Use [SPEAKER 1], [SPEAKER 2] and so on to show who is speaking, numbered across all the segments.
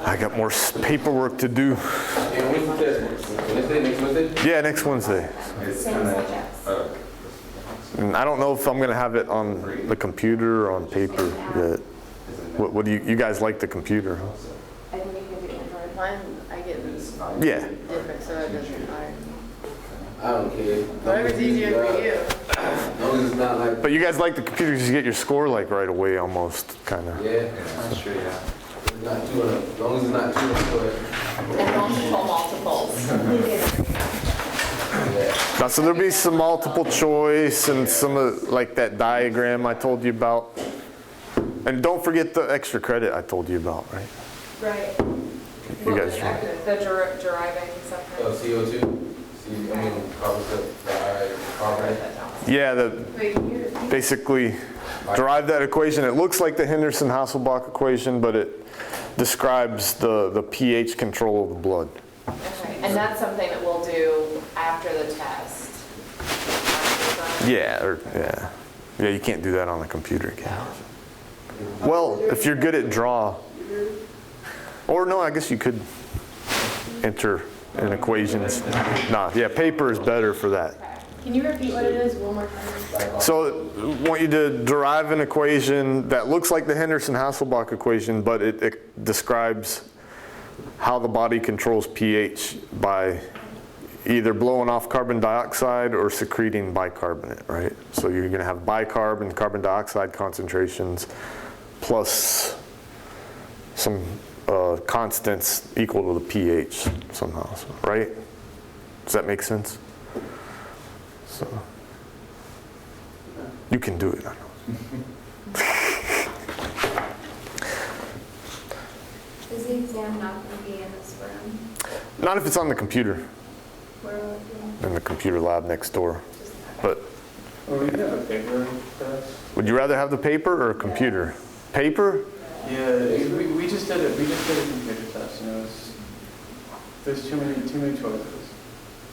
[SPEAKER 1] I got more paperwork to do.
[SPEAKER 2] And when's the test? Wednesday? Next Wednesday?
[SPEAKER 1] Yeah, next Wednesday. And I don't know if I'm going to have it on the computer or on paper yet. What do you guys like the computer? Huh?
[SPEAKER 3] I think you can do Android. Mine, I get this
[SPEAKER 1] Yeah.
[SPEAKER 3] different, so it doesn't matter.
[SPEAKER 2] I don't care.
[SPEAKER 3] Whatever's easier for you.
[SPEAKER 2] As long as it's not like.
[SPEAKER 1] But you guys like the computer because you get your score like right away almost, kind of.
[SPEAKER 2] Yeah, that's true, yeah. Not too much. As long as it's not too much.
[SPEAKER 3] And multiples.
[SPEAKER 1] Now, so there'll be some multiple choice and some of like that diagram I told you about. And don't forget the extra credit I told you about, right?
[SPEAKER 3] Right.
[SPEAKER 1] You guys.
[SPEAKER 3] The deriving something.
[SPEAKER 2] Oh, CO2? Carbon.
[SPEAKER 1] Yeah, basically derive that equation. It looks like the Henderson-Hasselbalch equation, but it describes the pH control of the blood.
[SPEAKER 3] Okay, and that's something that we'll do after the test.
[SPEAKER 1] Yeah, yeah. You can't do that on the computer, can you? Well, if you're good at draw, or no, I guess you could enter in equations. Nah, yeah, paper is better for that.
[SPEAKER 3] Can you repeat what it is one more time?
[SPEAKER 1] So I want you to derive an equation that looks like the Henderson-Hasselbalch equation, but it describes how the body controls pH by either blowing off carbon dioxide or secreting bicarbonate, right? So you're going to have bicarb and carbon dioxide concentrations plus some constants equal to the pH somehow, right? Does that make sense? So you can do it. I know.
[SPEAKER 4] Is the exam not going to be in this room?
[SPEAKER 1] Not if it's on the computer,
[SPEAKER 4] Where will it be?
[SPEAKER 1] in the computer lab next door. But
[SPEAKER 5] Well, we have a paper test.
[SPEAKER 1] would you rather have the paper or a computer? Paper?
[SPEAKER 5] Yeah, we just did it. We just did a computer test, and there's too many choices.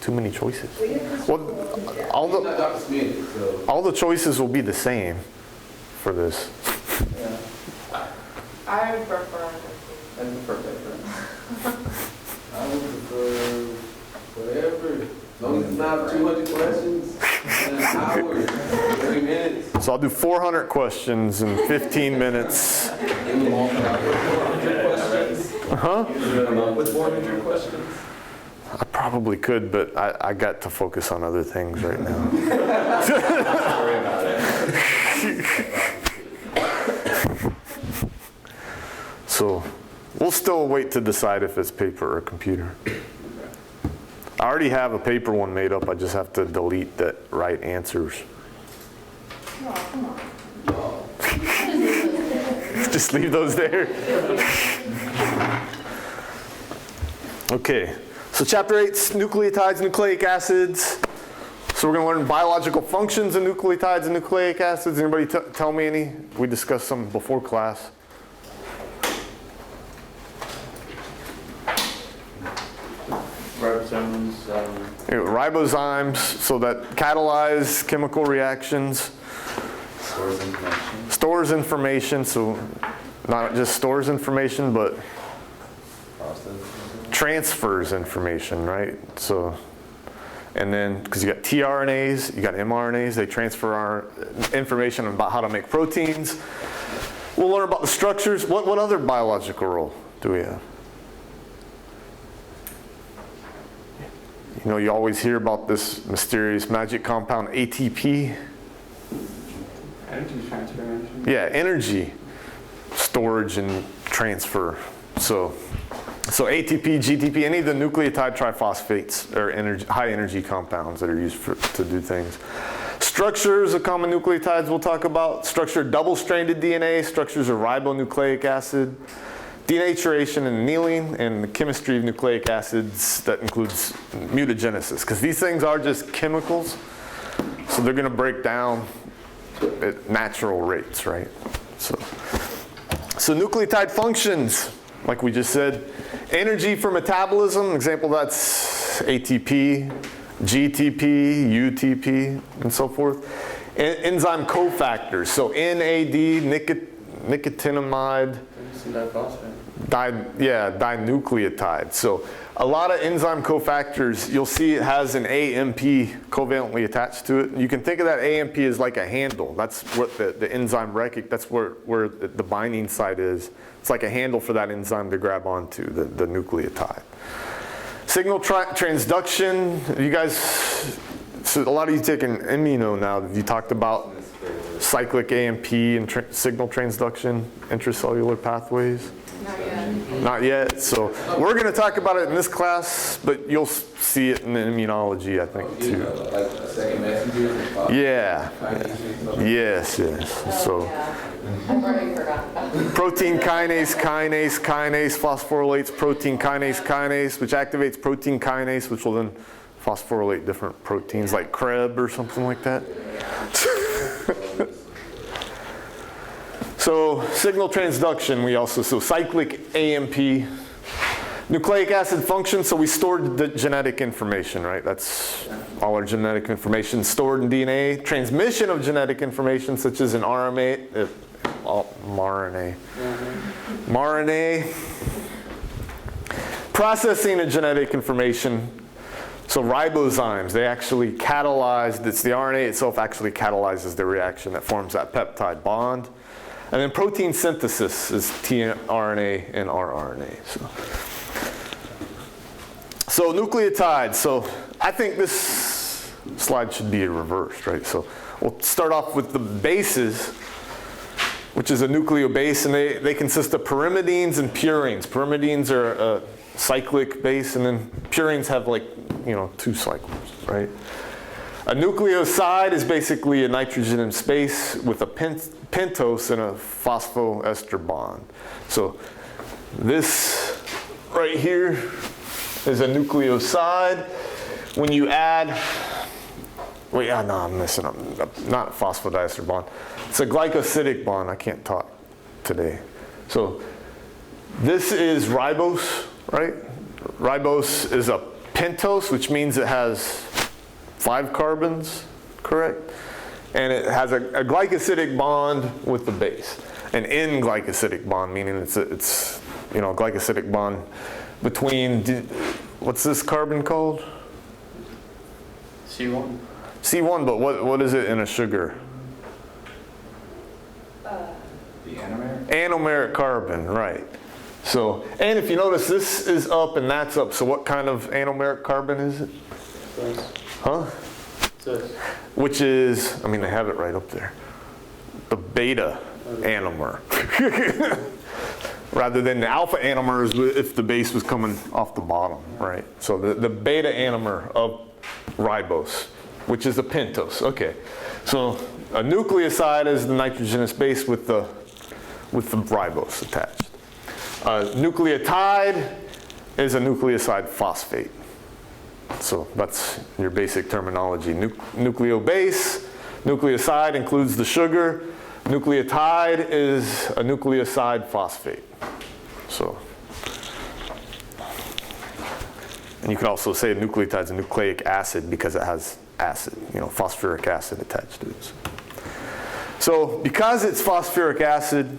[SPEAKER 1] Too many choices. Well,
[SPEAKER 2] Not Dr. Smith, so.
[SPEAKER 1] all the choices will be the same for this.
[SPEAKER 5] Yeah,
[SPEAKER 3] I would prefer.
[SPEAKER 5] I prefer paper.
[SPEAKER 2] I would prefer whatever. As long as it's not 200 questions in an hour, 30 minutes.
[SPEAKER 1] So I'll do 400 questions in 15 minutes.
[SPEAKER 2] 400 questions.
[SPEAKER 1] Huh?
[SPEAKER 2] With 400 questions.
[SPEAKER 1] I probably could, but I got to focus on other things right now. So we'll still wait to decide if it's paper or computer. I already have a paper one made up. I just have to delete the right answers. Just leave those there. Okay. So chapter 8's nucleotides, nucleic acids. So we're going to learn biological functions of nucleotides and nucleic acids. Anybody tell me any? We discussed some before class.
[SPEAKER 5] Ribosomes.
[SPEAKER 1] Ribozymes, so that catalyze chemical reactions. Stores information, so not just stores information, but transfers information, right? So, and then, because you got tRNAs, you got mRNAs, they transfer our information about how to make proteins. We'll learn about the structures. What other biological role do we have? You know, you always hear about this mysterious magic compound ATP.
[SPEAKER 5] Energy transformation.
[SPEAKER 1] Yeah, energy storage and transfer. So ATP, GTP, any of the nucleotide triphosphates are high energy compounds that are used to do things. Structures of common nucleotides we'll talk about. Structure of double-stranded DNA, structures of ribonucleic acid, denaturation and annealing, and the chemistry of nucleic acids that includes mutagenesis. Because these things are just chemicals, so they're going to break down at natural rates, right? So nucleotide functions, like we just said, energy for metabolism, example that's ATP, GTP, UTP, and so forth. Enzyme cofactors, so NAD, nicotinamide,
[SPEAKER 5] and diphosphate.
[SPEAKER 1] Dinucleotide. So a lot of enzyme cofactors, you'll see it has an AMP covalently attached to it. You can think of that AMP as like a handle. That's what the enzyme that's where the binding site is. It's like a handle for that enzyme to grab onto, the nucleotide. Signal transduction, you guys, so a lot of you taking immuno now. You talked about cyclic AMP and signal transduction, intracellular pathways?
[SPEAKER 3] Not yet.
[SPEAKER 1] Not yet. So we're going to talk about it in this class, but you'll see it in immunology, I think, too.
[SPEAKER 2] Like a second messenger.
[SPEAKER 1] Yeah. Yes. So
[SPEAKER 3] I've already forgotten about that.
[SPEAKER 1] protein kinase, phosphorylates protein kinase, which activates protein kinase, which will then phosphorylate different proteins like Krebs or something like that. So signal transduction, so cyclic AMP, nucleic acid function, so we stored the genetic information, right? That's all our genetic information stored in DNA. Transmission of genetic information, such as an mRNA. Processing of genetic information. So ribozymes, they actually catalyze, it's the RNA itself actually catalyzes the reaction that forms that peptide bond. And then protein synthesis is tRNA and rRNA. So nucleotides. So I think this slide should be reversed, right? So we'll start off with the bases, which is a nucleobase, and they consist of pyrimidines and purines. Pyrimidines are a cyclic base, and then purines have two cycles, right? A nucleoside is basically a nitrogen in space with a pentose and a phosphoester bond. So this right here is a nucleoside. When you add, I'm messing up. Not a phosphodiester bond. It's a glycosidic bond. I can't talk today. So this is ribose, right? Ribose is a pentose, which means it has 5 carbons, correct? And it has a glycosidic bond with the base. An N-glycosidic bond, meaning it's a glycosidic bond between, what's this carbon called?
[SPEAKER 5] C1.
[SPEAKER 1] C1, but what is it in a sugar?
[SPEAKER 2] The anomeric?
[SPEAKER 1] Anomeric carbon, right. So, and if you notice, this is up and that's up. So what kind of anomeric carbon is it? Huh? Which is, they have it right up there. The beta anomer. Rather than the alpha anomer is if the base was coming off the bottom, right? So the beta anomer of ribose, which is a pentose. Okay. So a nucleoside is the nitrogenous base with the ribose attached. Nucleotide is a nucleoside phosphate. So that's your basic terminology. Nucleobase, nucleoside includes the sugar. Nucleotide is a nucleoside phosphate. So, and you can also say a nucleotide is a nucleic acid because it has acid, phosphoric acid attached to it. So because it's phosphoric acid,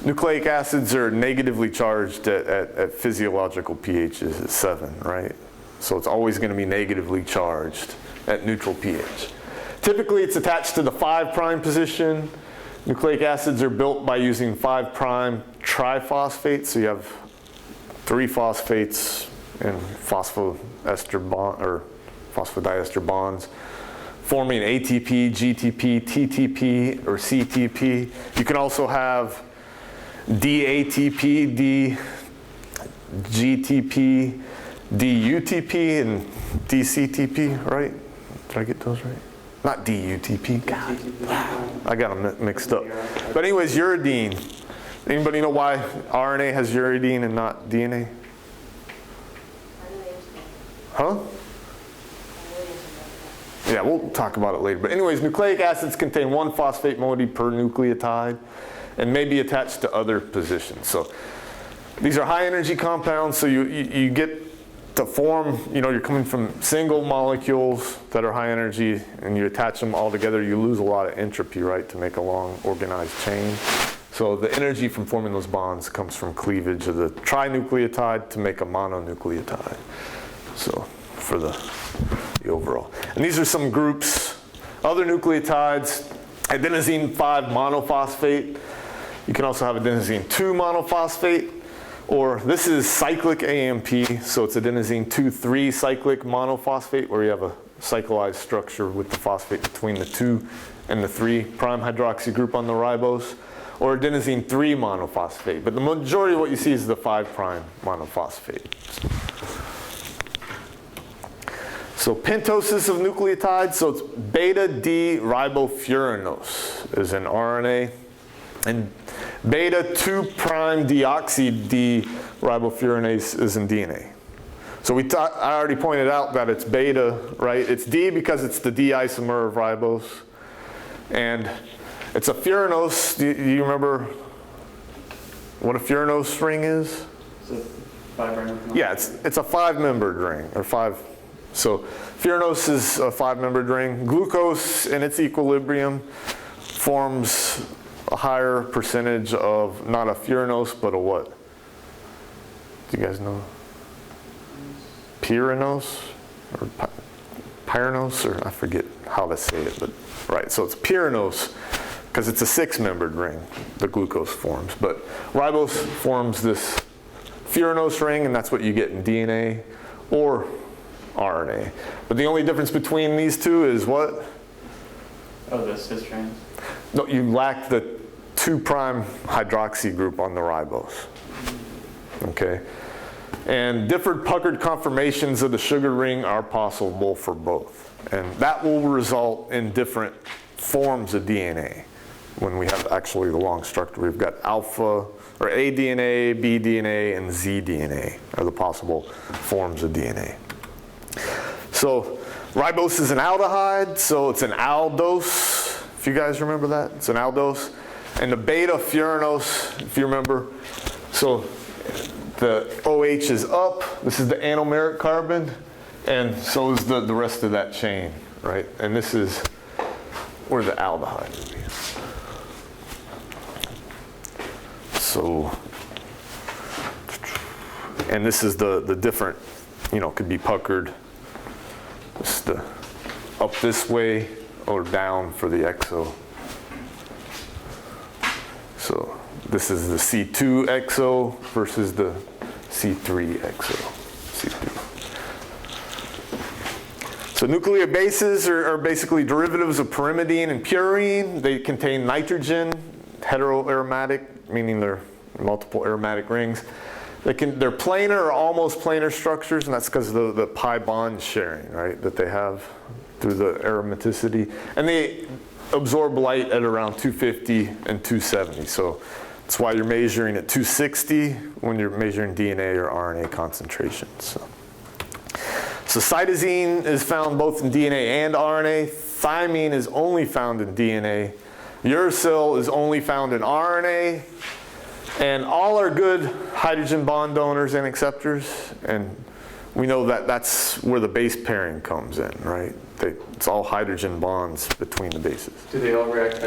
[SPEAKER 1] nucleic acids are negatively charged at physiological pHs at 7, right? So it's always going to be negatively charged at neutral pH. Typically it's attached to the 5' position. Nucleic acids are built by using 5' triphosphates. So you have 3 phosphates and phosphodiester bonds, forming ATP, GTP, TTP, or CTP. You can also have DATP, DGTP, DUTP, and DCTP, right? Did I get those right? Not DUTP. God, I got them mixed up. But anyways, uridine. Anybody know why RNA has uridine and not DNA? Huh? Yeah, we'll talk about it later. But anyways, nucleic acids contain 1 phosphate moiety per nucleotide and may be attached to other positions. So these are high energy compounds, so you get to form, you're coming from single molecules that are high energy and you attach them all together, you lose a lot of entropy, right, to make a long organized chain. So the energy from forming those bonds comes from cleavage of the trinucleotide to make a mononucleotide. So for the overall. And these are some groups. Other nucleotides, adenosine 5 monophosphate. You can also have adenosine 2 monophosphate. Or this is cyclic AMP, so it's adenosine 2,3 cyclic monophosphate, where you have a cyclized structure with the phosphate between the 2 and the 3 prime hydroxy group on the ribose. Or adenosine 3 monophosphate. But the majority of what you see is the 5 prime monophosphate. So pentoses of nucleotides, so it's beta-D ribofuranose is an RNA, and beta-2 prime deoxy-D ribofuranase is in DNA. So I already pointed out that it's beta, right? It's D because it's the D isomer of ribose. And it's a furanose. Do you remember what a furanose ring is?
[SPEAKER 5] It's a 5-ring.
[SPEAKER 1] Yeah, it's a 5-membered ring, or 5. So furanose is a 5-membered ring. Glucose in its equilibrium forms a higher percentage of not a furanose, but a what? Do you guys know? Pyranose or pyranose, or I forget how to say it, but right. So it's pyranose because it's a 6-membered ring. The glucose forms, but ribose forms this furanose ring, and that's what you get in DNA or RNA. But the only difference between these two is what?
[SPEAKER 5] Oh, the cis strands.
[SPEAKER 1] No, you lack the 2' hydroxy group on the ribose. Okay? And different puckered conformations of the sugar ring are possible for both. And that will result in different forms of DNA. When we have actually the long structure, we've got alpha, or aDNA, bDNA, and zDNA are the possible forms of DNA. So ribose is an aldehyde, so it's an aldose, if you guys remember that. It's an aldose. And the beta furanose, if you remember, so the OH is up. This is the anomeric carbon, and so is the rest of that chain, right? And this is where the aldehyde would be. So, and this is the different, could be puckered. It's the up this way or down for the exo. So this is the C2 exo versus the C3 exo. C2. So nuclear bases are basically derivatives of pyrimidine and purine. They contain nitrogen, heteroaromatic, meaning they're multiple aromatic rings. They're planar or almost planar structures, and that's because of the pi bond sharing, right, that they have through the aromaticity. And they absorb light at around 250 and 270. So that's why you're measuring at 260 when you're measuring DNA or RNA concentrations. So cytosine is found both in DNA and RNA. Thymine is only found in DNA. Uracil is only found in RNA. And all are good hydrogen bond donors and acceptors. And we know that that's where the base pairing comes in, right? It's all hydrogen bonds between the bases.
[SPEAKER 5] Do they all react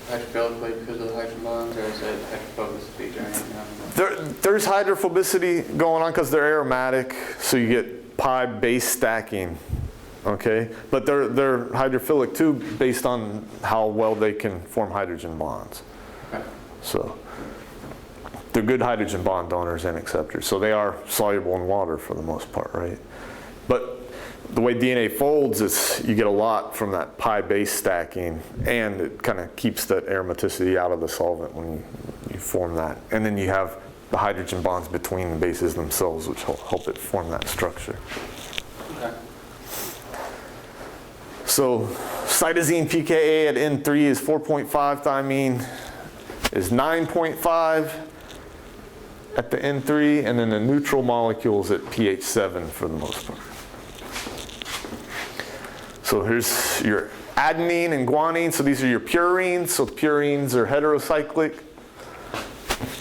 [SPEAKER 5] hydrophilically because of the hydrogen bonds, or is it hydrophobicity or anything?
[SPEAKER 1] There's hydrophobicity going on because they're aromatic, so you get pi base stacking, okay? But they're hydrophilic too, based on how well they can form hydrogen bonds.
[SPEAKER 5] Okay.
[SPEAKER 1] So they're good hydrogen bond donors and acceptors. So they are soluble in water for the most part, right? But the way DNA folds is you get a lot from that pi base stacking, and it kind of keeps that aromaticity out of the solvent when you form that. And then you have the hydrogen bonds between the bases themselves, which help it form that structure.
[SPEAKER 5] Okay.
[SPEAKER 1] So cytosine pKa at N3 is 4.5, thymine is 9.5 at the N3, and then the neutral molecules at pH 7 for the most part. So here's your adenine and guanine. So these are your purines. So purines are heterocyclic,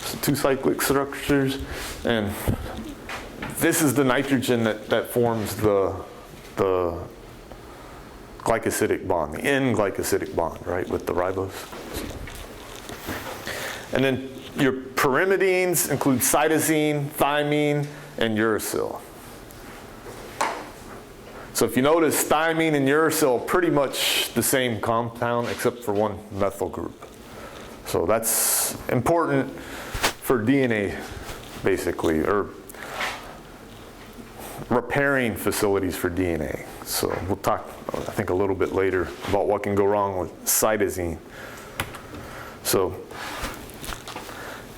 [SPEAKER 1] so 2 cyclic structures. And this is the nitrogen that forms the glycosidic bond, the N-glycosidic bond, right, with the ribose. And then your pyrimidines include cytosine, thymine, and uracil. So if you notice, thymine and uracil are pretty much the same compound except for one methyl group. So that's important for DNA, basically, or repairing facilities for DNA. So we'll talk, I think, a little bit later about what can go wrong with cytosine. So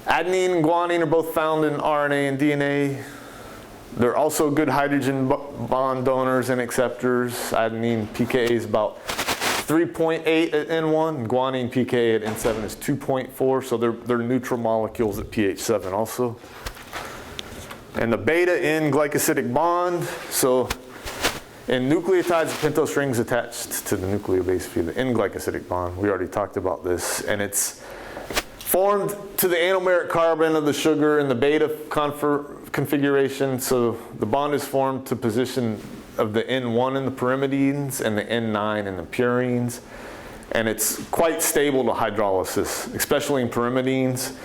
[SPEAKER 1] adenine and guanine are both found in RNA and DNA. They're also good hydrogen bond donors and acceptors. Adenine pK is about 3.8 at N1, and guanine pK at N7 is 2.4, so they're neutral molecules at pH 7 also. And the beta N glycosidic bond, so in nucleotides, the pentose ring's attached to the nucleobase via the N glycosidic bond. We already talked about this, and it's formed to the anomeric carbon of the sugar in the beta configuration. So the bond is formed to position of the N1 in the pyrimidines and the N9 in the purines. And it's quite stable to hydrolysis, especially in pyrimidines.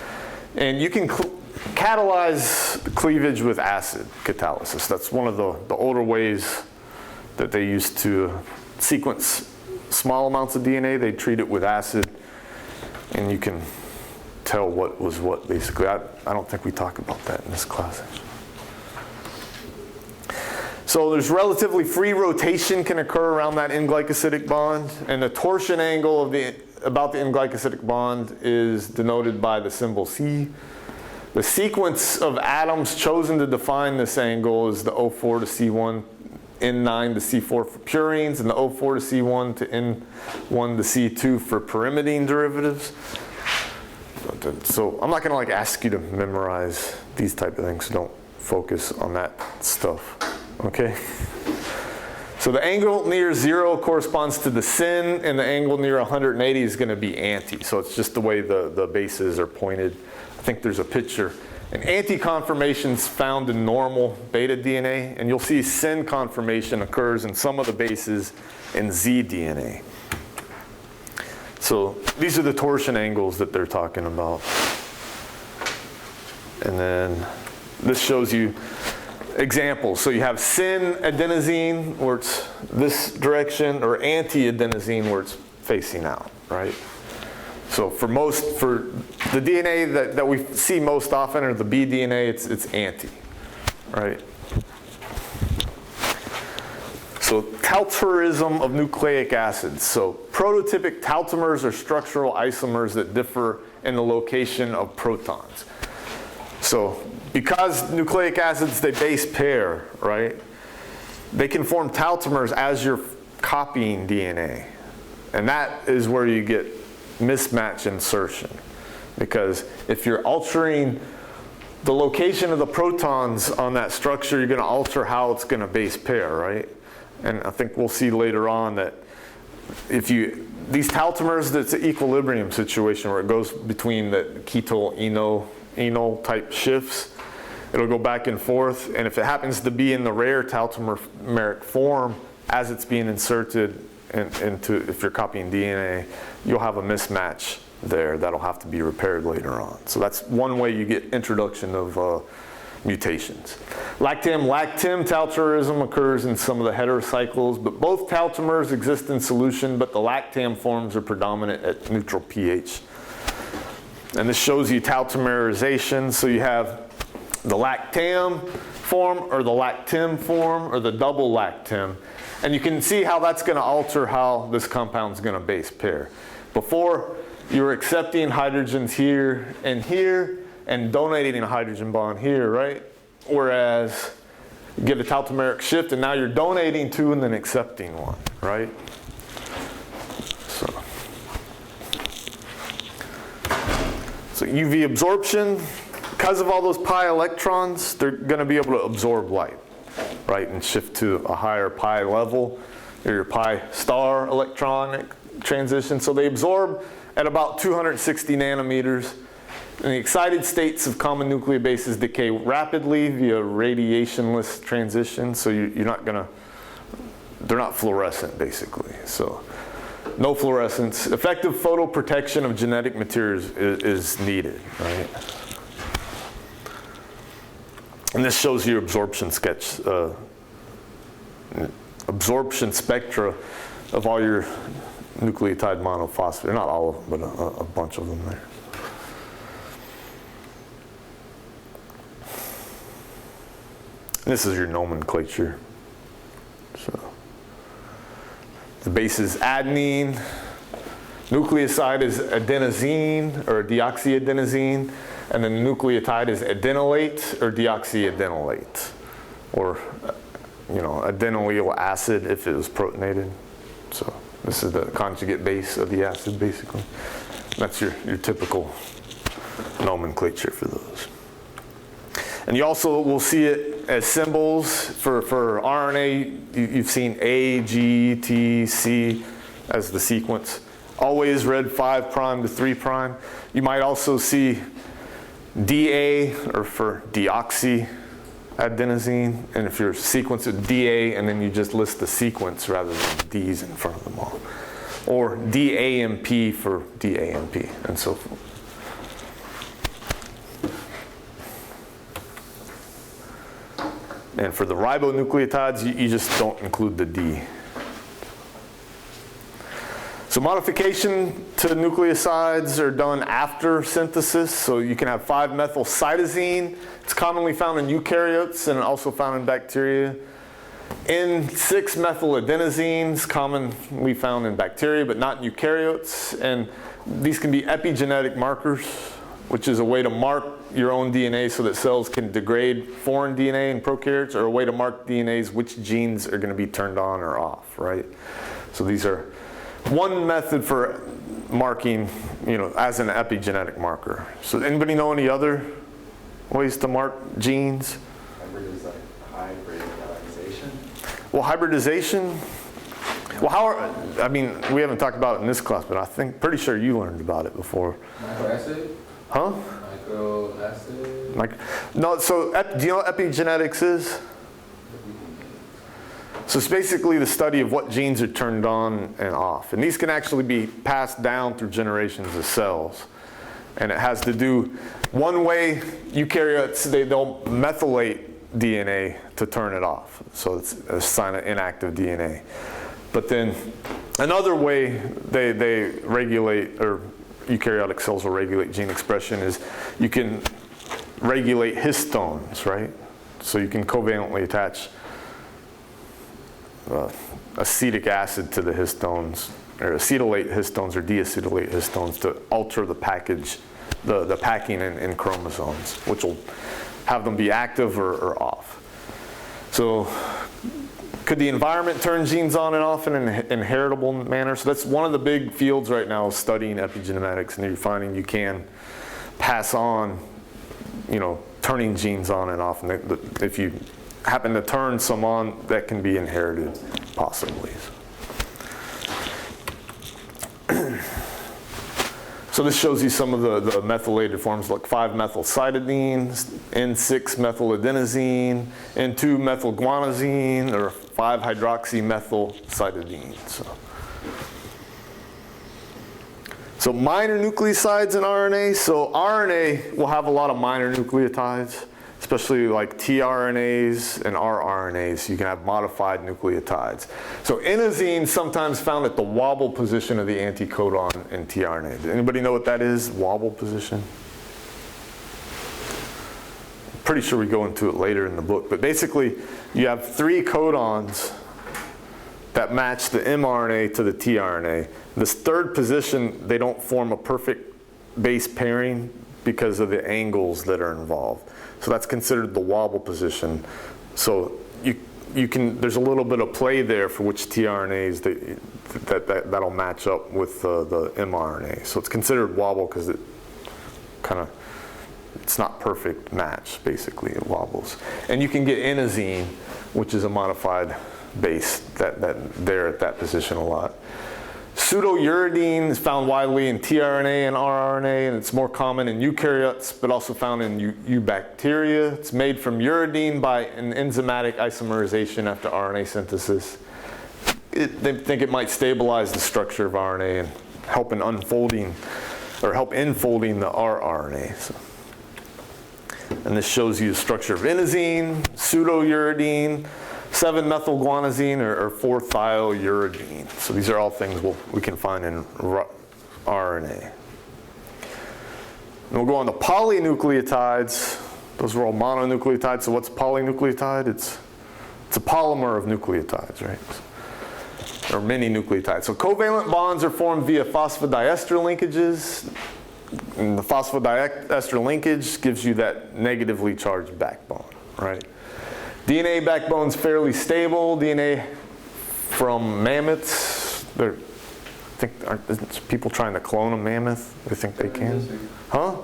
[SPEAKER 1] And you can catalyze cleavage with acid catalysis. That's one of the older ways that they used to sequence small amounts of DNA. They treat it with acid, and you can tell what was what, basically. I don't think we talk about that in this class. So there's relatively free rotation can occur around that N-glycosidic bond, and the torsion angle of about the N-glycosidic bond is denoted by the symbol C. The sequence of atoms chosen to define this angle is the O4 to C1, N9 to C4 for purines, and the O4 to C1 to N1 to C2 for pyrimidine derivatives. So I'm not going to ask you to memorize these type of things. So don't focus on that stuff. Okay? So the angle near 0 corresponds to the syn, and the angle near 180 is going to be anti. So it's just the way the bases are pointed. I think there's a picture. And anti-conformation's found in normal beta DNA, and you'll see syn conformation occurs in some of the bases in Z DNA. So these are the torsion angles that they're talking about. And then this shows you examples. So you have syn adenosine where it's this direction, or anti-adenosine where it's facing out, right? So for the DNA that we see most often, or the B DNA, it's anti, right? So tautomerism of nucleic acids. So prototypic tautomers are structural isomers that differ in the location of protons. So because nucleic acids, they base pair, right? They can form tautomers as you're copying DNA. And that is where you get mismatch insertion. Because if you're altering the location of the protons on that structure, you're going to alter how it's going to base pair, right? And I think we'll see later on that if these tautomers, that's an equilibrium situation where it goes between the ketyl-enol type shifts. It'll go back and forth, and if it happens to be in the rare tautomeric form as it's being inserted into, if you're copying DNA, you'll have a mismatch there that'll have to be repaired later on. So that's one way you get introduction of mutations. Lactam-lactam tautomerism occurs in some of the heterocycles, but both tautomers exist in solution, but the lactam forms are predominant at neutral pH. And this shows you tautomerization. So you have the lactam form, or the lactim form, or the double lactim. And you can see how that's going to alter how this compound is going to base pair. Before, you were accepting hydrogens here, and donating a hydrogen bond here, right? Whereas you get a tautomeric shift, and now you're donating two and then accepting one, right? So UV absorption, because of all those pi electrons, they're going to be able to absorb light, right, and shift to a higher pi level, or your pi star electronic transition. So they absorb at about 260 nanometers. And the excited states of common nucleobases decay rapidly via radiationless transition. So you're not going to, they're not fluorescent, basically. So No fluorescence. Effective photoprotection of genetic materials is needed, right? And this shows you absorption sketch, absorption spectra of all your nucleotide monophosphate. Not all of them, but a bunch of them there. And this is your nomenclature. So the base is adenine. Nucleoside is adenosine or deoxyadenosine. And then the nucleotide is adenylate or deoxyadenylate. Or, adenylyl acid if it was protonated. So this is the conjugate base of the acid, basically. That's your typical nomenclature for those. And you also will see it as symbols for RNA. You've seen A, G, T, C as the sequence. Always read 5' to 3'. You might also see DA, or for deoxyadenosine. And if your sequence is DA, and then you just list the sequence rather than D's in front of them all. Or DAMP for DAMP, and so forth. And for the ribonucleotides, you just don't include the D. So modification to nucleosides are done after synthesis. So you can have 5-methylcytosine. It's commonly found in eukaryotes and also found in bacteria. N6-methyladenosine is commonly found in bacteria, but not in eukaryotes. And these can be epigenetic markers, which is a way to mark your own DNA so that cells can degrade foreign DNA in prokaryotes, or a way to mark DNAs which genes are going to be turned on or off, right? So these are one method for marking, as an epigenetic marker. So anybody know any other ways to mark genes?
[SPEAKER 6] Hybridization.
[SPEAKER 1] Well, hybridization. Well, we haven't talked about it in this class, but pretty sure you learned about it before.
[SPEAKER 2] Microacid?
[SPEAKER 1] Huh?
[SPEAKER 2] Microacid?
[SPEAKER 1] No, so do you know what epigenetics is? So it's basically the study of what genes are turned on and off. And these can actually be passed down through generations of cells. And it has to do, one way, eukaryotes, they'll methylate DNA to turn it off. So it's a sign of inactive DNA. But then another way they regulate, or eukaryotic cells will regulate gene expression, is you can regulate histones, right? So you can covalently attach acetic acid to the histones, or acetylate histones or deacetylate histones to alter the package, the packing in chromosomes, which will have them be active or off. So could the environment turn genes on and off in an inheritable manner? So that's one of the big fields right now, is studying epigenetics, and you're finding you can pass on, turning genes on and off. And if you happen to turn some on, that can be inherited, possibly. So this shows you some of the methylated forms, like 5-methylcytidine, N6-methyladenosine, N2-methylguanosine, or 5-hydroxymethylcytidine. So minor nucleosides in RNA. So RNA will have a lot of minor nucleotides, especially like tRNAs and rRNAs. You can have modified nucleotides. So inosine is sometimes found at the wobble position of the anticodon in tRNA. Does anybody know what that is, wobble position? Pretty sure we go into it later in the book. But basically, you have 3 codons that match the mRNA to the tRNA. This third position, they don't form a perfect base pairing because of the angles that are involved. So that's considered the wobble position. So you can, there's a little bit of play there for which tRNAs that'll match up with the mRNA. So it's considered wobble because it's not perfect match, basically, it wobbles. And you can get inosine, which is a modified base that there at that position a lot. Pseudouridine is found widely in tRNA and rRNA, and it's more common in eukaryotes, but also found in eubacteria. It's made from uridine by an enzymatic isomerization after RNA synthesis. they think it might stabilize the structure of RNA and help in unfolding, or help enfolding the rRNA. So, and this shows you the structure of inosine, pseudouridine, 7-methylguanosine, or 4-thiouridine. So these are all things we can find in RNA. And we'll go on to polynucleotides. Those are all mononucleotides. So what's polynucleotide? It's a polymer of nucleotides, right? Or many nucleotides. So covalent bonds are formed via phosphodiester linkages. And the phosphodiester linkage gives you that negatively charged backbone, right? DNA backbone's fairly stable. DNA from mammoths, aren't people trying to clone a mammoth? They think they can? Huh?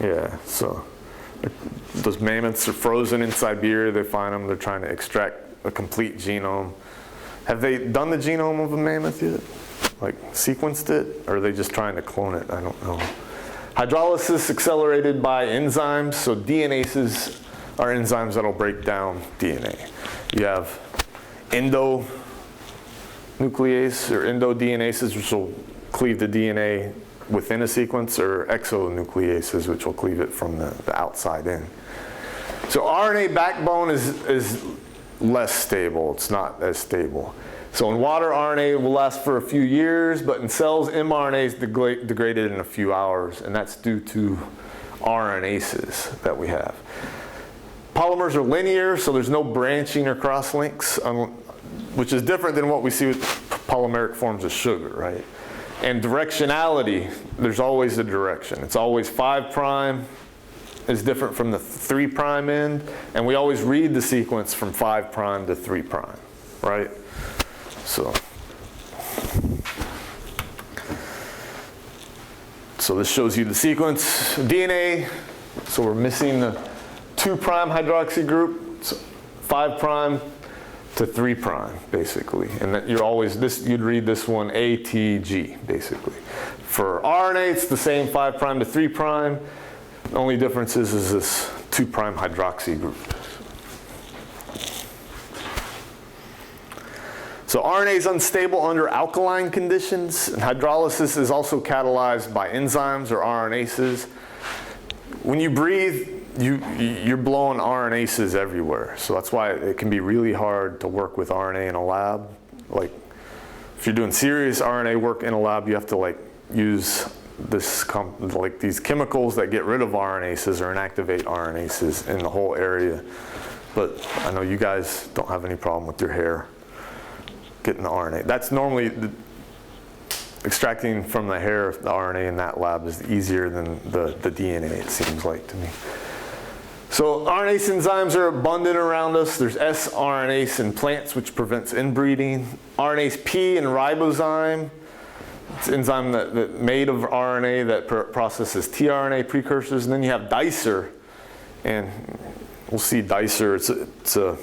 [SPEAKER 1] Yeah, so those mammoths are frozen in Siberia. They find them. They're trying to extract a complete genome. Have they done the genome of a mammoth yet? Like sequenced it? Or are they just trying to clone it? I don't know. Hydrolysis accelerated by enzymes. So DNases are enzymes that'll break down DNA. You have endonuclease or endoDNases, which will cleave the DNA within a sequence, or exonucleases, which will cleave it from the outside in. So RNA backbone is less stable. It's not as stable. So in water, RNA will last for a few years, but in cells, mRNA is degraded in a few hours, and that's due to RNases that we have. Polymers are linear, so there's no branching or cross-links, which is different than what we see with polymeric forms of sugar, right? And directionality, there's always a direction. It's always 5' is different from the 3' end, and we always read the sequence from 5' to 3', right? So this shows you the sequence of DNA. So we're missing the 2' hydroxy group, so 5' to 3', basically. And that you're always, you'd read this one ATG, basically. For RNA, it's the same 5' to 3'. The only difference is this 2' hydroxy group. So RNA is unstable under alkaline conditions, and hydrolysis is also catalyzed by enzymes or RNases. When you breathe, you're blowing RNases everywhere. So that's why it can be really hard to work with RNA in a lab. Like, if you're doing serious RNA work in a lab, you have to use these chemicals that get rid of RNases or inactivate RNases in the whole area. But I know you guys don't have any problem with your hair getting the RNA. That's normally extracting from the hair the RNA in that lab is easier than the DNA, it seems like to me. So RNase enzymes are abundant around us. There's S-RNase in plants, which prevents inbreeding. RNase P in ribozyme. It's an enzyme that made of RNA that processes tRNA precursors. And then you have dicer, and we'll see dicer. It's a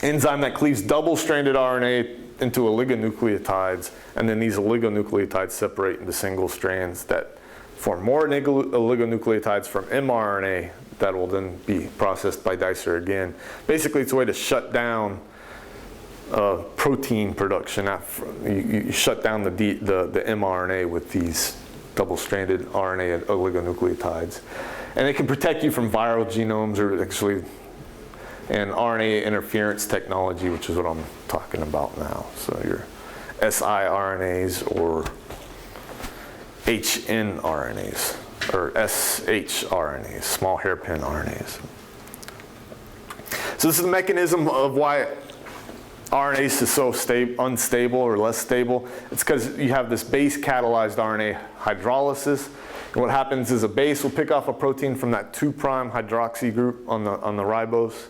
[SPEAKER 1] enzyme that cleaves double-stranded RNA into oligonucleotides, and then these oligonucleotides separate into single strands that form more oligonucleotides from mRNA that will then be processed by dicer again. Basically, it's a way to shut down protein production. You shut down the mRNA with these double-stranded RNA oligonucleotides. And it can protect you from viral genomes, or actually and RNA interference technology, which is what I'm talking about now. So your siRNAs or hnRNAs or shRNAs, small hairpin RNAs. So this is the mechanism of why RNase is so unstable or less stable. It's because you have this base catalyzed RNA hydrolysis. And what happens is a base will pick off a protein from that 2' hydroxy group on the ribose,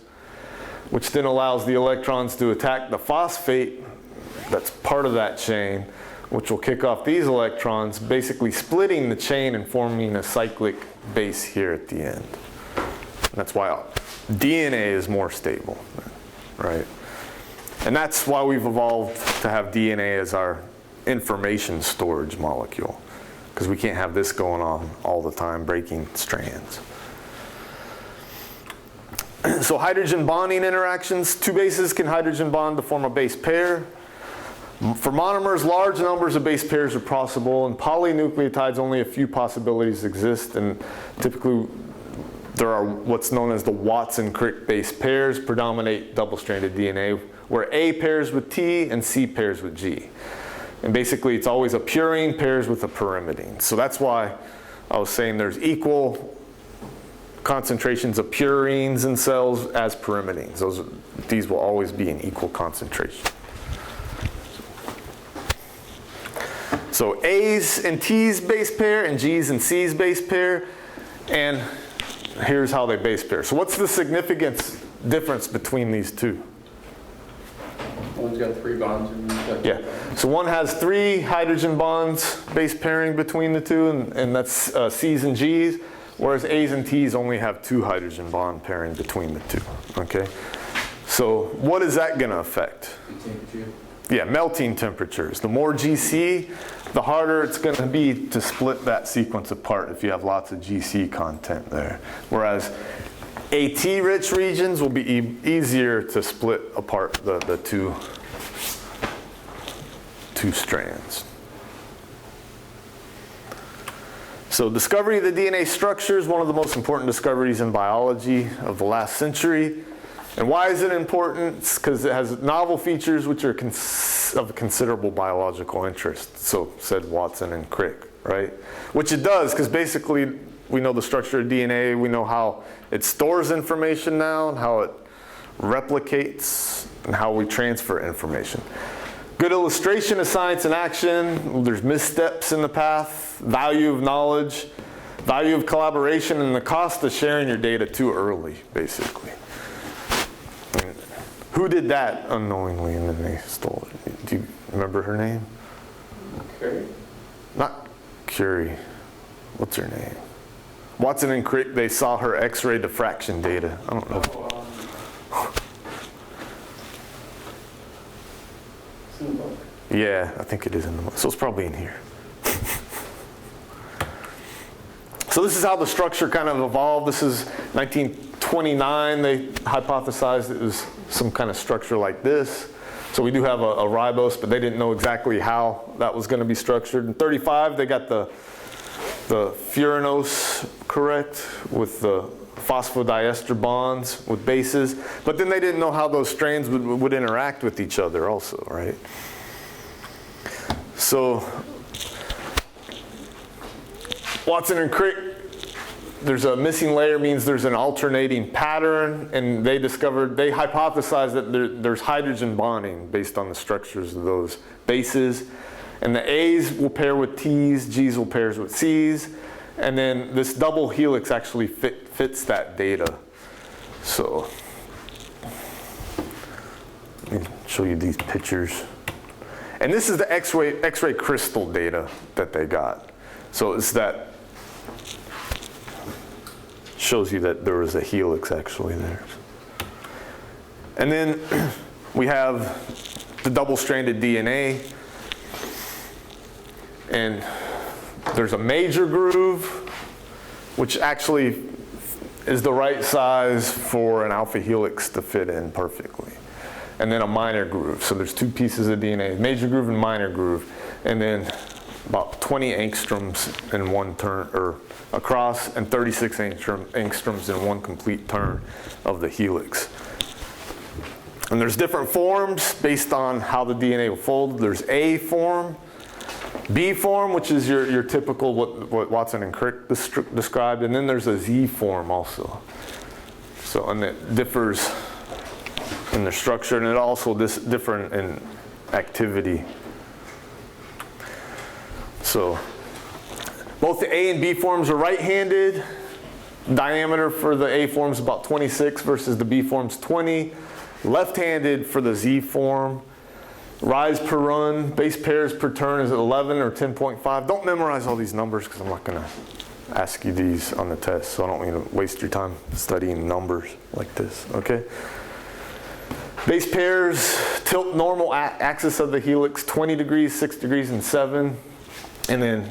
[SPEAKER 1] which then allows the electrons to attack the phosphate that's part of that chain, which will kick off these electrons, basically splitting the chain and forming a cyclic base here at the end. And that's why DNA is more stable, right? And that's why we've evolved to have DNA as our information storage molecule, because we can't have this going on all the time, breaking strands. So hydrogen bonding interactions, two bases can hydrogen bond to form a base pair. For monomers, large numbers of base pairs are possible. In polynucleotides, only a few possibilities exist, and typically there are what's known as the Watson-Crick base pairs predominate double-stranded DNA, where A pairs with T and C pairs with G. And basically it's always a purine pairs with a pyrimidine. So that's why I was saying there's equal concentrations of purines in cells as pyrimidines. These will always be in equal concentration. So A's and T's base pair and G's and C's base pair, and here's how they base pair. So what's the significance difference between these two?
[SPEAKER 5] One's got 3 bonds and one's got 2 bonds.
[SPEAKER 1] Yeah, so one has 3 hydrogen bonds base pairing between the two, and that's C's and G's, whereas A's and T's only have 2 hydrogen bond pairing between the two, okay? So what is that gonna affect?
[SPEAKER 2] Temperature.
[SPEAKER 1] Yeah, melting temperatures. The more GC, the harder it's going to be to split that sequence apart if you have lots of GC content there. Whereas AT-rich regions will be easier to split apart the two strands. So discovery of the DNA structure is one of the most important discoveries in biology of the last century. And why is it important? It's because it has novel features which are of considerable biological interest. So said Watson and Crick, right? Which it does, because basically we know the structure of DNA, we know how it stores information now, and how it replicates, and how we transfer information. Good illustration of science in action. There's missteps in the path, value of knowledge, value of collaboration, and the cost of sharing your data too early, basically. Who did that unknowingly and then they stole it? Do you remember her name?
[SPEAKER 5] Curie?
[SPEAKER 1] Not Curie. What's her name? Watson and Crick, they saw her X-ray diffraction data. I don't know.
[SPEAKER 5] It's in the book.
[SPEAKER 1] Yeah, I think it is in the book. So it's probably in here. So this is how the structure kind of evolved. This is 1929. They hypothesized it was some kind of structure like this. So we do have a ribose, but they didn't know exactly how that was going to be structured. In 35, they got the furanose correct with the phosphodiester bonds with bases. But then they didn't know how those strands would interact with each other also, right? So Watson and Crick, there's a missing layer means there's an alternating pattern, and they hypothesized that there's hydrogen bonding based on the structures of those bases. And the A's will pair with T's, G's will pair with C's, and then this double helix actually fits that data. So let me show you these pictures. And this is the X-ray crystal data that they got. So it's that shows you that there was a helix actually there. And then we have the double-stranded DNA. And there's a major groove, which actually is the right size for an alpha helix to fit in perfectly. And then a minor groove. So there's 2 pieces of DNA, major groove and minor groove. And then about 20 angstroms in one turn, or across, and 36 angstroms in one complete turn of the helix. And there's different forms based on how the DNA will fold. There's A form, B form, which is your typical what Watson and Crick described, and then there's a Z form also. So, and it differs in the structure, and it also different in activity. So both the A and B forms are right-handed. Diameter for the A form is about 26 versus the B form's 20. Left-handed for the Z form. Rise per run, base pairs per turn is 11 or 10.5. Don't memorize all these numbers because I'm not going to ask you these on the test, so I don't want you to waste your time studying numbers like this, okay? Base pairs tilt normal axis of the helix 20 degrees, 6 degrees, and 7. And then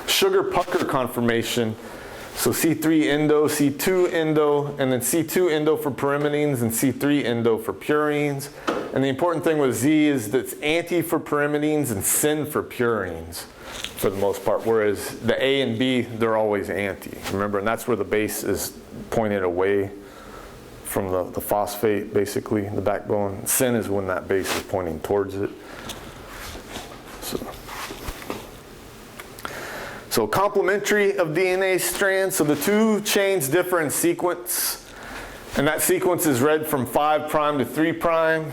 [SPEAKER 1] sugar pucker conformation So C3 endo, C2 endo, and then C2 endo for pyrimidines and C3 endo for purines. And the important thing with Z is that it's anti for pyrimidines and syn for purines for the most part, whereas the A and B, they're always anti. Remember, and that's where the base is pointed away from the phosphate, basically, the backbone. Syn is when that base is pointing towards it. So complementary of DNA strands, so the two chains differ in sequence, and that sequence is read from 5' to 3'.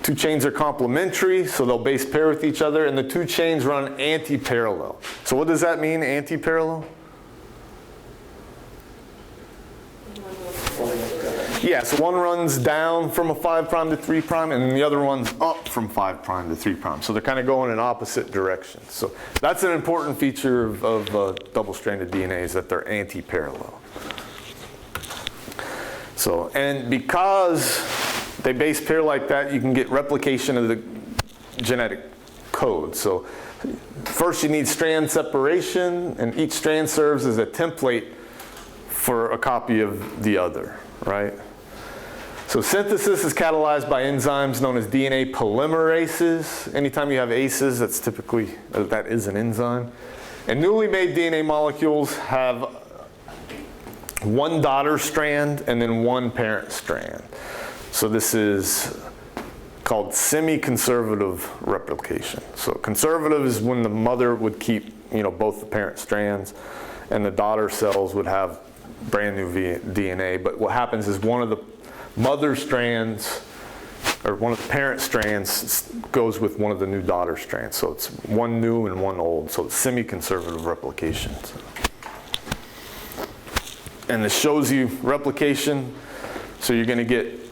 [SPEAKER 1] Two chains are complementary, so they'll base pair with each other, and the two chains run anti-parallel. So what does that mean, anti-parallel? Yeah, so one runs down from a 5' to 3', and then the other runs up from 5' to 3'. So they're kind of going in opposite directions. So that's an important feature of double-stranded DNA, is that they're anti-parallel. So, and because they base pair like that, you can get replication of the genetic code. So first you need strand separation, and each strand serves as a template for a copy of the other, right? So synthesis is catalyzed by enzymes known as DNA polymerases. Anytime you have aces, that's typically, that is an enzyme. And newly made DNA molecules have one daughter strand and then one parent strand. So this is called semi-conservative replication. So conservative is when the mother would keep, both the parent strands, and the daughter cells would have brand new DNA. But what happens is one of the mother strands, or one of the parent strands, goes with one of the new daughter strands. So it's one new and one old. So it's semi-conservative replication. And this shows you replication. So you're going to get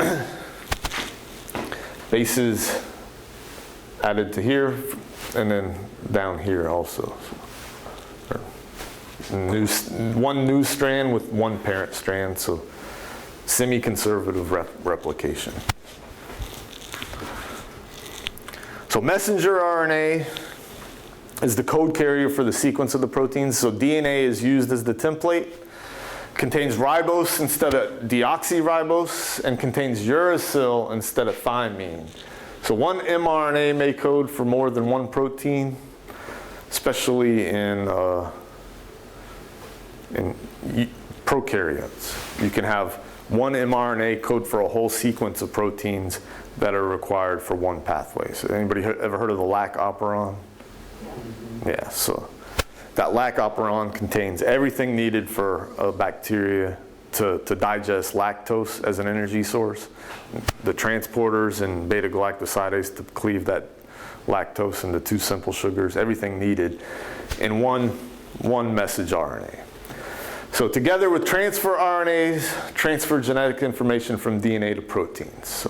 [SPEAKER 1] bases added to here, and then down here also. One new strand with one parent strand. So semi-conservative replication. So messenger RNA is the code carrier for the sequence of the proteins. So DNA is used as the template, contains ribose instead of deoxyribose, and contains uracil instead of thymine. So one mRNA may code for more than one protein, especially in prokaryotes. You can have one mRNA code for a whole sequence of proteins that are required for one pathway. So anybody ever heard of the lac operon? Yeah, so that lac operon contains everything needed for a bacteria to digest lactose as an energy source. The transporters and beta-galactosidase to cleave that lactose into two simple sugars, everything needed in one message RNA. So together with transfer RNAs, transfer genetic information from DNA to proteins.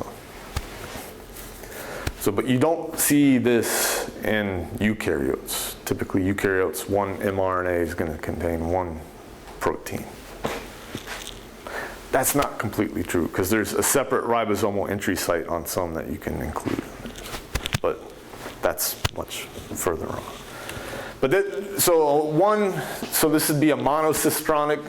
[SPEAKER 1] But you don't see this in eukaryotes. Typically eukaryotes, one mRNA is going to contain one protein. That's not completely true, because there's a separate ribosomal entry site on some that you can include in there. But that's much further on. But so this would be a monocistronic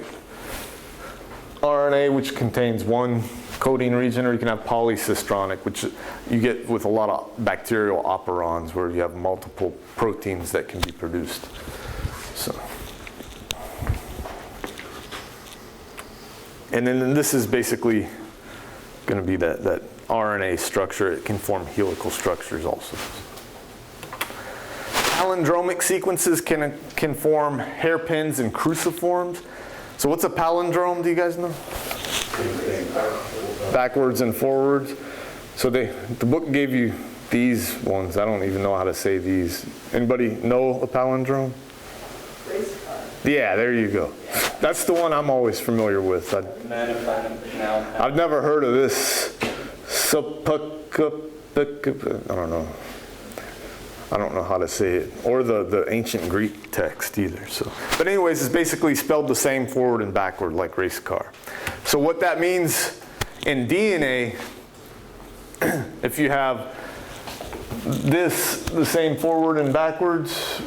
[SPEAKER 1] RNA, which contains one coding region, or you can have polycistronic, which you get with a lot of bacterial operons, where you have multiple proteins that can be produced. And then this is basically going to be that RNA structure. It can form helical structures also. Palindromic sequences can form hairpins and cruciforms. So what's a palindrome, do you guys know? Backwards and forwards. So the book gave you these ones. I don't even know how to say these. Anybody know a palindrome? Yeah, there you go. That's the one I'm always familiar with. I've never heard of this. I don't know how to say it, or the ancient Greek text either. But anyways, it's basically spelled the same forward and backward, like race car. So what that means in DNA, if you have this the same forward and backwards,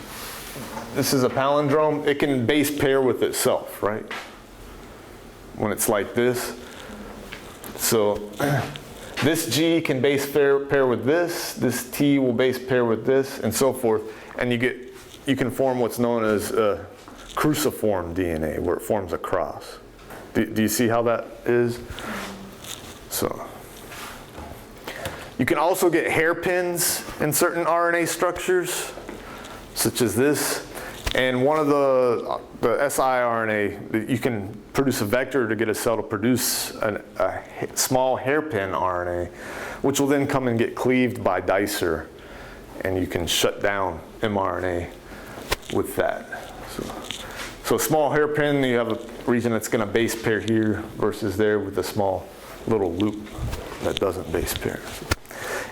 [SPEAKER 1] this is a palindrome, it can base pair with itself, right? When it's like this. So this G can base pair with this T will base pair with this, and so forth. And you can form what's known as cruciform DNA, where it forms a cross. Do you see how that is? So you can also get hairpins in certain RNA structures, such as this. And one of the siRNA, you can produce a vector to get a cell to produce a small hairpin RNA, which will then come and get cleaved by dicer, and you can shut down mRNA with that. So small hairpin, you have a region that's going to base pair here versus there with a small little loop that doesn't base pair.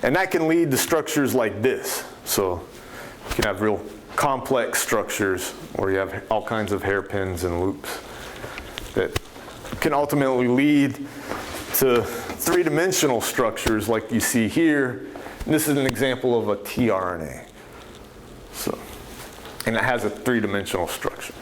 [SPEAKER 1] And that can lead to structures like this. So you can have real complex structures where you have all kinds of hairpins and loops that can ultimately lead to three-dimensional structures like you see here. And this is an example of a tRNA. So, and it has a three-dimensional structure.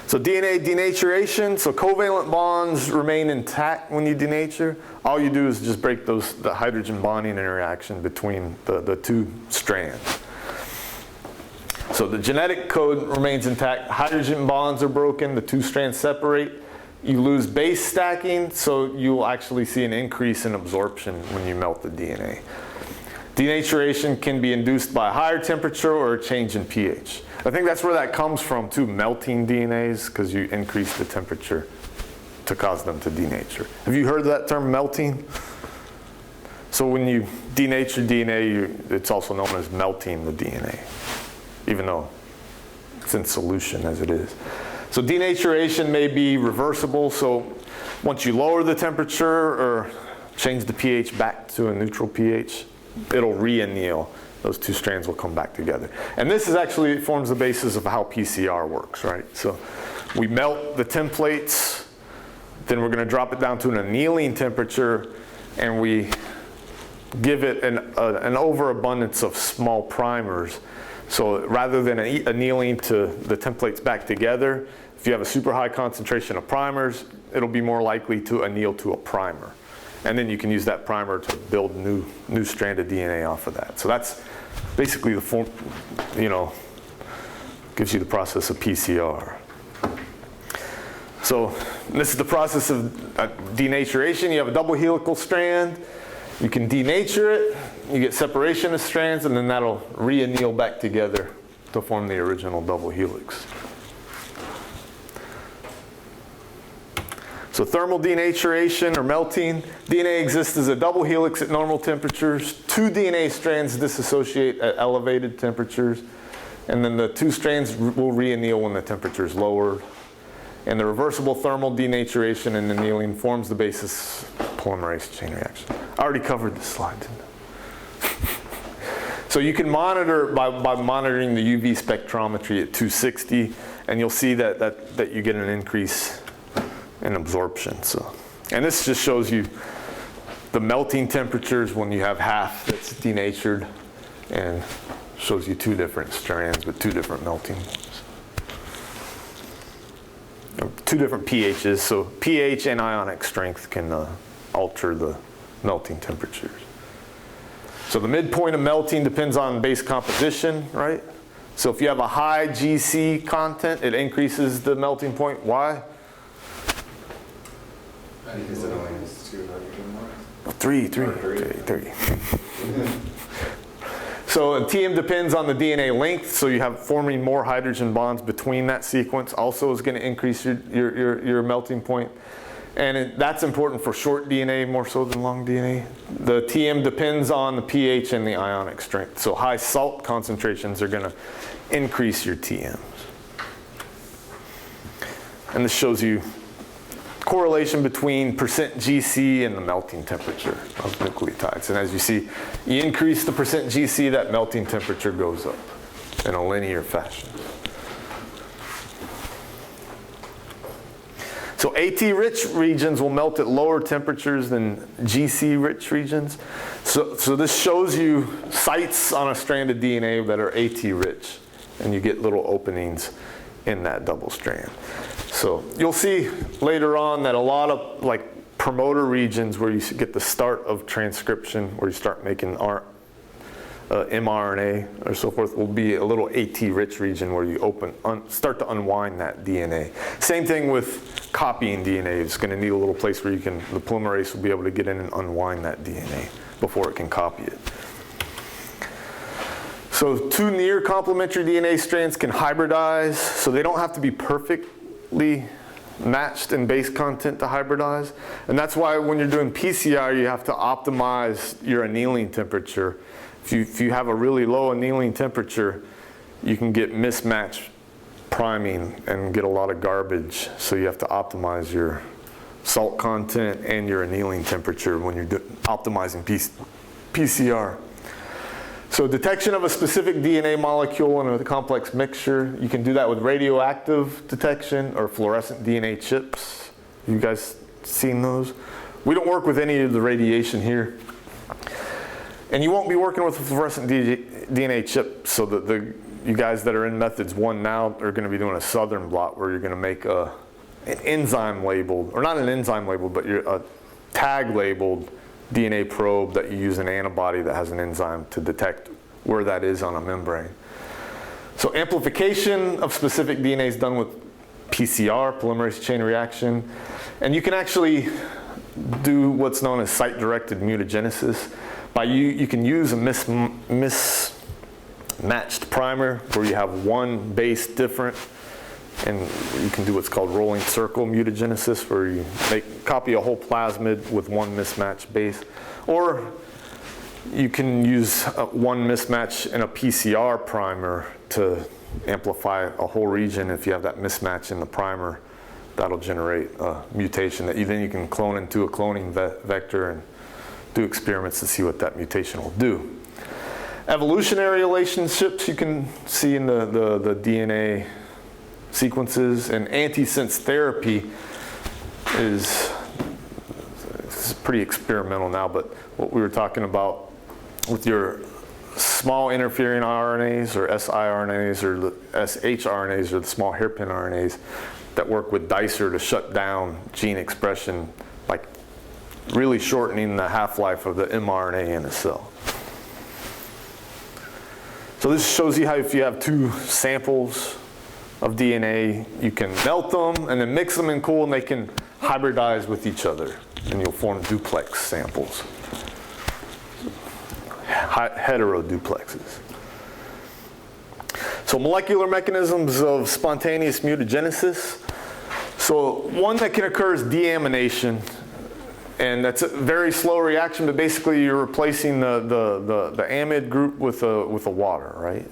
[SPEAKER 1] So DNA denaturation, so covalent bonds remain intact when you denature. All you do is just break the hydrogen bonding interaction between the two strands. So the genetic code remains intact. Hydrogen bonds are broken, the two strands separate. You lose base stacking, so you will actually see an increase in absorption when you melt the DNA. Denaturation can be induced by a higher temperature or a change in pH. I think that's where that comes from too, melting DNAs, because you increase the temperature to cause them to denature. Have you heard that term, melting? So when you denature DNA, it's also known as melting the DNA, even though it's in solution as it is. So denaturation may be reversible, so once you lower the temperature or change the pH back to a neutral pH, it'll re-anneal. Those two strands will come back together. And this is actually, it forms the basis of how PCR works, right? So we melt the templates, then we're going to drop it down to an annealing temperature, and we give it an overabundance of small primers. So rather than annealing to the templates back together, if you have a super high concentration of primers, it'll be more likely to anneal to a primer. And then you can use that primer to build new stranded DNA off of that. So that's basically the form, gives you the process of PCR. So this is the process of denaturation. You have a double helical strand. You can denature it. You get separation of strands, and then that'll re-anneal back together to form the original double helix. So thermal denaturation or melting. DNA exists as a double helix at normal temperatures. Two DNA strands dissociate at elevated temperatures. And then the two strands will re-anneal when the temperature is lowered. And the reversible thermal denaturation and annealing forms the basis of polymerase chain reaction. I already covered this slide, didn't I? So you can monitor by monitoring the UV spectrometry at 260, and you'll see that you get an increase in absorption. So, and this just shows you the melting temperatures when you have half that's denatured, and shows you two different strands with two different melting points. Two different pHs, so pH and ionic strength can alter the melting temperatures. So the midpoint of melting depends on base composition, right? So if you have a high GC content, it increases the melting point. Why?
[SPEAKER 2] Because it only has 2 hydrogen bonds.
[SPEAKER 1] Three. So TM depends on the DNA length, so you have forming more hydrogen bonds between that sequence also is going to increase your melting point. And that's important for short DNA more so than long DNA. The TM depends on the pH and the ionic strength. So high salt concentrations are going to increase your TMs. And this shows you correlation between percent GC and the melting temperature of nucleotides. And as you see, you increase the percent GC, that melting temperature goes up in a linear fashion. So AT-rich regions will melt at lower temperatures than GC-rich regions. So this shows you sites on a strand of DNA that are AT-rich, and you get little openings in that double strand. So you'll see later on that a lot of like promoter regions where you get the start of transcription, where you start making mRNA or so forth, will be a little AT-rich region where you start to unwind that DNA. Same thing with copying DNA. It's going to need a little place where the polymerase will be able to get in and unwind that DNA before it can copy it. So two near complementary DNA strands can hybridize, so they don't have to be perfectly matched in base content to hybridize. And that's why when you're doing PCR, you have to optimize your annealing temperature. If you have a really low annealing temperature, you can get mismatched priming and get a lot of garbage. So you have to optimize your salt content and your annealing temperature when you're optimizing PCR. So detection of a specific DNA molecule in a complex mixture, you can do that with radioactive detection or fluorescent DNA chips. You guys seen those? We don't work with any of the radiation here. And you won't be working with a fluorescent DNA chip, so that you guys that are in methods 1 now are going to be doing a southern blot where you're going to make an enzyme labeled, or not an enzyme labeled, but a tag labeled DNA probe that you use an antibody that has an enzyme to detect where that is on a membrane. So amplification of specific DNA is done with PCR, polymerase chain reaction, and you can actually do what's known as site-directed mutagenesis. You can use a mismatched primer where you have one base different, and you can do what's called rolling circle mutagenesis, where you copy a whole plasmid with one mismatched base. Or you can use one mismatch in a PCR primer to amplify a whole region. If you have that mismatch in the primer, that'll generate a mutation that then you can clone into a cloning vector and do experiments to see what that mutation will do. Evolutionary relationships you can see in the DNA sequences, and antisense therapy is pretty experimental now, but what we were talking about with your small interfering RNAs or siRNAs or the shRNAs or the small hairpin RNAs that work with dicer to shut down gene expression, like really shortening the half-life of the mRNA in a cell. So this shows you how if you have two samples of DNA, you can melt them and then mix them in cool, and they can hybridize with each other, and you'll form duplex samples, heteroduplexes. So molecular mechanisms of spontaneous mutagenesis. So one that can occur is deamination. And that's a very slow reaction, but basically you're replacing the amide group with a water, right?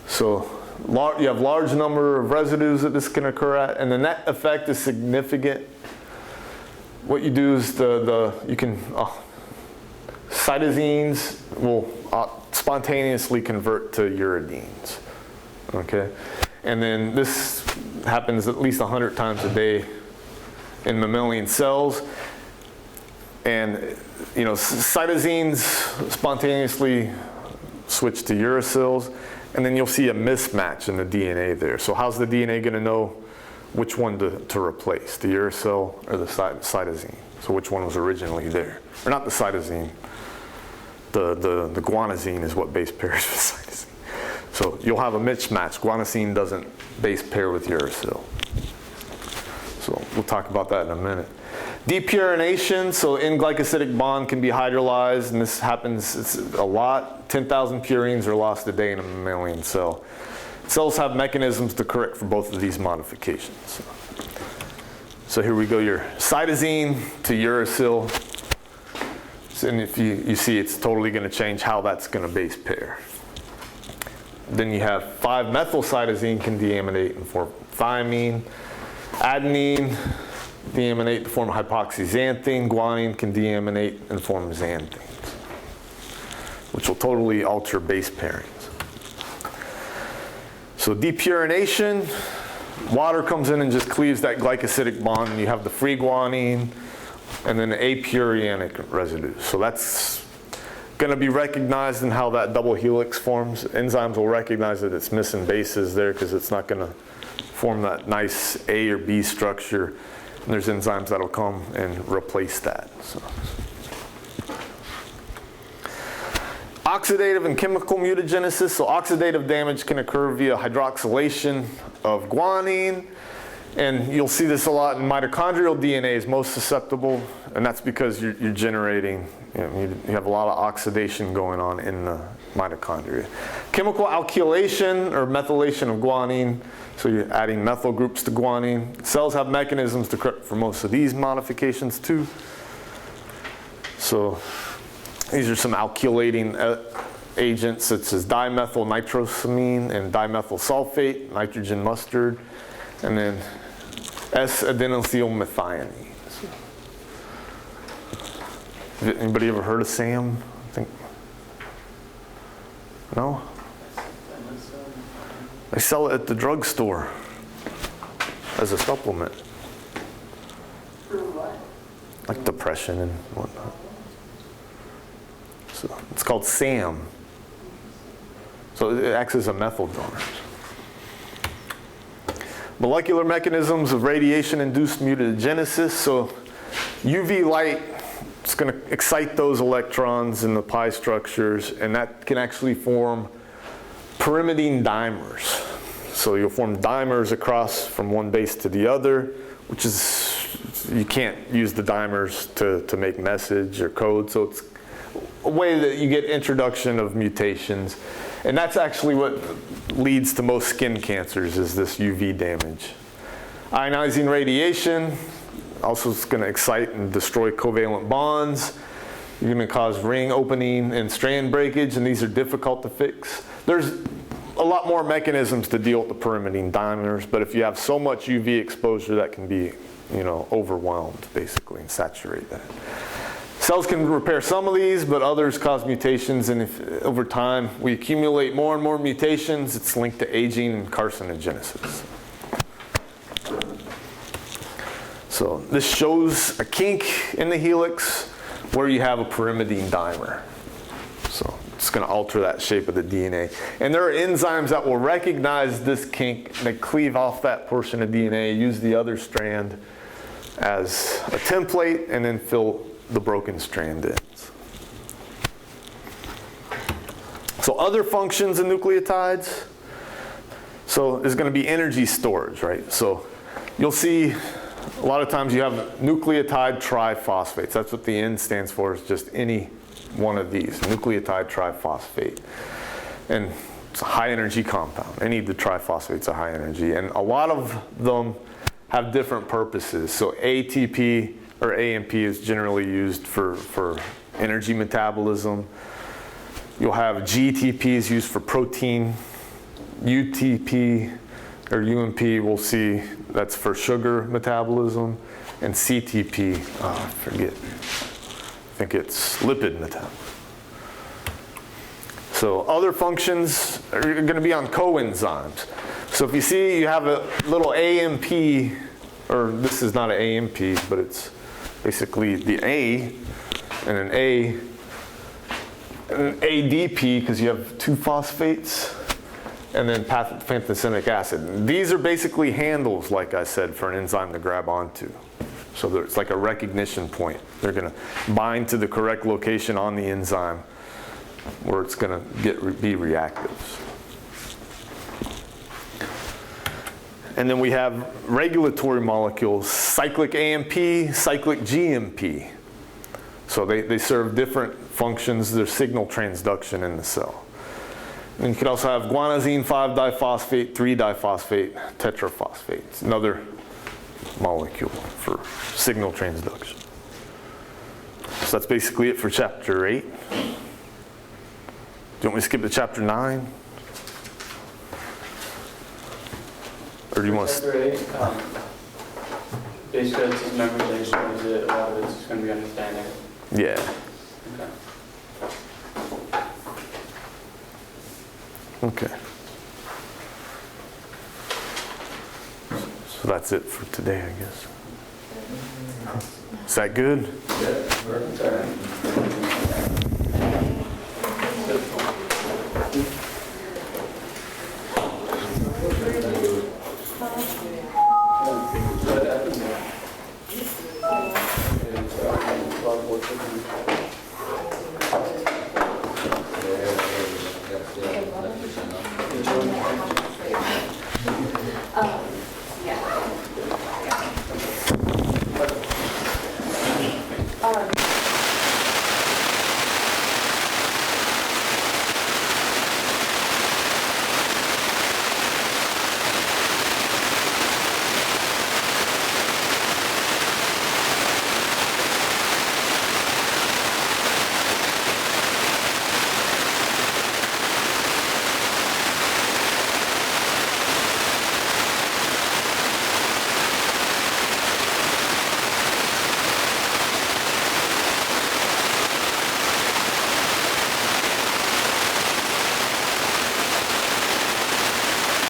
[SPEAKER 1] So you have large number of residues that this can occur at, and the net effect is significant. What you do is cytosines will spontaneously convert to uridines, okay? And then this happens at least 100 times a day in mammalian cells. And cytosines spontaneously switch to uracils, and then you'll see a mismatch in the DNA there. So how's the DNA going to know which one to replace, the uracil or the cytosine? So which one was originally there? Or not the cytosine, the guanosine is what base pairs with cytosine. So you'll have a mismatch. Guanosine doesn't base pair with uracil. So we'll talk about that in a minute. Depurination, so N-glycosidic bond can be hydrolyzed, and this happens a lot. 10,000 purines are lost a day in a mammalian cell. Cells have mechanisms to correct for both of these modifications. So here we go, your cytosine to uracil. And if you see, it's totally going to change how that's going to base pair. Then you have 5-methylcytosine can deaminate and form thymine. Adenine deaminate to form hypoxyxanthine. Guanine can deaminate and form xanthines, which will totally alter base pairings. So depurination, Water comes in and just cleaves that glycosidic bond, and you have the free guanine and then the apurianic residue. So that's going to be recognized in how that double helix forms. Enzymes will recognize that it's missing bases there because it's not going to form that nice A or B structure. And there's enzymes that'll come and replace that. So. Oxidative and chemical mutagenesis. So oxidative damage can occur via hydroxylation of guanine. And you'll see this a lot in mitochondrial DNA is most susceptible. And that's because you're generating, you have a lot of oxidation going on in the mitochondria. Chemical alkylation or methylation of guanine. So you're adding methyl groups to guanine. Cells have mechanisms to correct for most of these modifications too. So these are some alkylating agents such as dimethyl nitrosamine and dimethyl sulfate, nitrogen mustard, and then S-adenosylmethionine. Anybody ever heard of SAM? I think. No? They sell it at the drugstore as a supplement.
[SPEAKER 3] For what?
[SPEAKER 1] Like depression and whatnot. So it's called SAM. So it acts as a methyl donor. Molecular mechanisms of radiation-induced mutagenesis. So UV light is going to excite those electrons in the pi structures, and that can actually form pyrimidine dimers. So you'll form dimers across from one base to the other, which is, you can't use the dimers to make message or code. So it's a way that you get introduction of mutations. And that's actually what leads to most skin cancers is this UV damage. Ionizing radiation also is going to excite and destroy covalent bonds. You're going to cause ring opening and strand breakage, and these are difficult to fix. There's a lot more mechanisms to deal with the pyrimidine dimers, but if you have so much UV exposure, that can be, overwhelmed basically and saturate that. Cells can repair some of these, but others cause mutations, and if over time we accumulate more and more mutations, it's linked to aging and carcinogenesis. So this shows a kink in the helix where you have a pyrimidine dimer. So it's going to alter that shape of the DNA. And there are enzymes that will recognize this kink, they cleave off that portion of DNA, use the other strand as a template, and then fill the broken strand in. So other functions in nucleotides, so is going to be energy storage, right? So you'll see a lot of times you have nucleotide triphosphates. That's what the N stands for, is just any one of these, nucleotide triphosphate. And it's a high energy compound. Any of the triphosphates are high energy. And a lot of them have different purposes. So ATP or AMP is generally used for energy metabolism. You'll have GTPs used for protein. UTP or UMP, we'll see that's for sugar metabolism. And CTP, I forget. I think it's lipid metabolism. So other functions are going to be on coenzymes. So if you see you have a little AMP, or this is not an AMP, but it's basically the A and an A and an ADP because you have two phosphates, and then pantothenic acid. These are basically handles, like I said, for an enzyme to grab onto. So it's like a recognition point. They're going to bind to the correct location on the enzyme where it's going to be reactive. And then we have regulatory molecules, cyclic AMP, cyclic GMP. So they serve different functions. There's signal transduction in the cell. And you could also have guanosine 5-diphosphate, 3-diphosphate, tetraphosphate. It's another molecule for signal transduction. So that's basically it for chapter 8. Do you want me to skip to chapter 9? Or do you want to?
[SPEAKER 5] Chapter 8, basically it's just memorization. Is it, a lot of it's just going to be understanding.
[SPEAKER 1] Yeah. Okay. So that's it for today, I guess. Is that good?
[SPEAKER 2] Yeah, perfect.